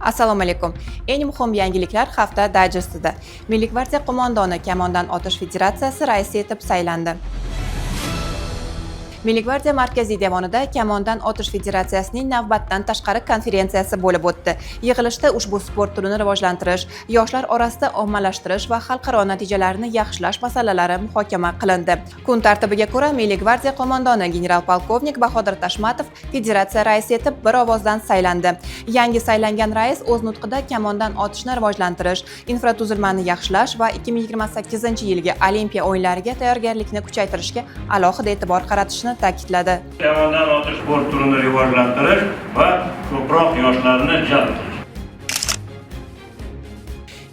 Assalomu alaykum. Eng muhim yangiliklar hafta dayjestida. Milliy gvardiya qo'mondoni Kamondan otish federatsiyasi raisi etib saylandi. Milliy gvardiya markaziy devonida Kamondan otish federatsiyasining navbatdan tashqari konferensiyasi bo'lib o'tdi. Yig'ilishda ushbu sport turini rivojlantirish, yoshlar orasida ommalashtirish va xalqaro natijalarni yaxshilash masalalari muhokama qilindi. Kun tartibiga ko'ra Milliy gvardiya qo'mondoni general-polkovnik Bahodir Tashmatov federatsiya raisi etib bir ovozdan saylandi. Yangi saylangan rais o'z nutqida Kamondan otishni rivojlantirish, infratuzilmani yaxshilash va 2028-yilgi Olimpiya o'yinlariga tayyorgarlikni kuchaytirishga alohida e'tibor qaratishni ta'kidladi. Kamondan otish sport turini rivojlantirish va ko'proq yoshlarni jalb qilish.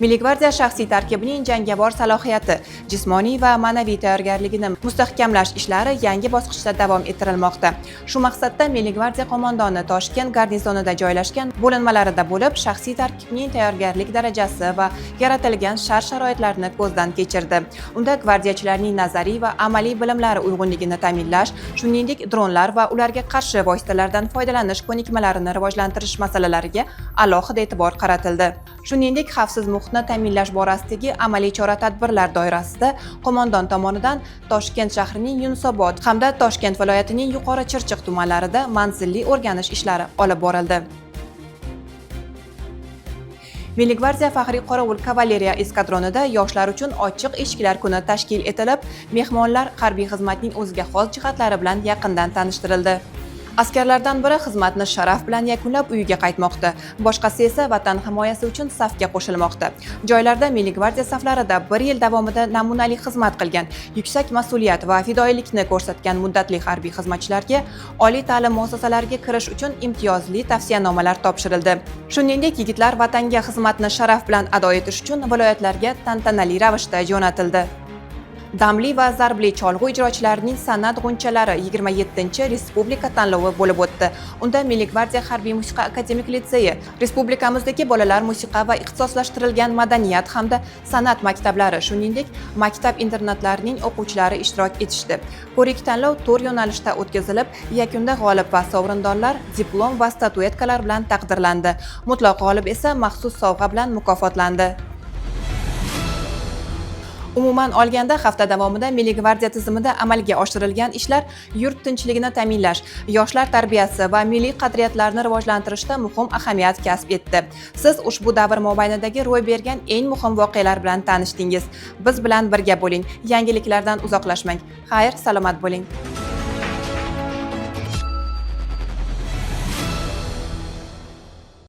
Milliy gvardiya shaxsiy tarkibining jangovar salohiyati, jismoniy va ma'naviy tayyorgarligini mustahkamlash ishlari yangi bosqichda davom ettirilmoqda. Shu maqsadda Milliy gvardiya qo'mondoni Toshkent garnizonida joylashgan bo'linmalarida bo'lib, shaxsiy tarkibning tayyorgarlik darajasi va yaratilgan shart-sharoitlarni ko'zdan kechirdi. Unda gvardiyachilarning nazariy va amaliy bilimlari uyg'unligini ta'minlash, shuningdek dronlar va ularga qarshi vositalardan foydalanish ko'nikmalarini rivojlantirish masalalariga alohida e'tibor qaratildi. Shuningdek, xavfsiz muhitni ta'minlash borasidagi amaliy chora-tadbirlar doirasida qo'mondon tomonidan Toshkent shahrining Yunusobod hamda Toshkent viloyatining Yuqori Chirchiq tumanlarida manzilli o'rganish ishlari olib borildi. Milliy gvardiya faxriy qorovul kavaleriya eskadronida yoshlar uchun ochiq eshiklar kuni tashkil etilib, mehmonlar harbiy xizmatning o'ziga xos jihatlari bilan yaqindan tanishtirildi. Askarlardan biri xizmatni sharaf bilan yakunlab uyiga qaytmoqda, boshqasi esa vatan himoyasi uchun safga qo'shilmoqda. Joylarda Milliy gvardiya saflarida 1 yil davomida namunali xizmat qilgan, yuksak mas'uliyat va fidoyilikni ko'rsatgan muddatli harbiy xizmatchilarga oliy ta'lim muassasalariga kirish uchun imtiyozli tavsiyanomalar topshirildi. Shuningdek, yigitlar vatanga xizmatni sharaf bilan ado etish uchun viloyatlarga tantanali ravishda jo'natildi. Damli va zarbli cholg'u ijrochilarining san'at g'unchalari 27-respublika tanlovi bo'lib o'tdi. Unda Milliy gvardiya harbiy musiqa akademik litseyi, respublikamizdagi bolalar musiqa va ixtisoslashtirilgan madaniyat hamda san'at maktablari, shuningdek, maktab-internatlarining o'quvchilari ishtirok etishdi. Ko'rik tanlov 4 yo'nalishda o'tkazilib, yakunda g'olib va sovrindorlar diplom va statuetkalar bilan taqdirlandi. Mutlaq g'olib esa maxsus sovg'a bilan mukofotlandi. Umuman olganda, hafta davomida Milliy gvardiya tizimida amalga oshirilgan ishlar yurt tinchligini ta'minlash, yoshlar tarbiyasi va milliy qadriyatlarni rivojlantirishda muhim ahamiyat kasb etdi. Siz ushbu davr mobaynidagi ro'y bergan eng muhim voqealar bilan tanishdingiz. Biz bilan birga bo'ling, yangiliklardan uzoqlashmang. Xayr, salomat bo'ling.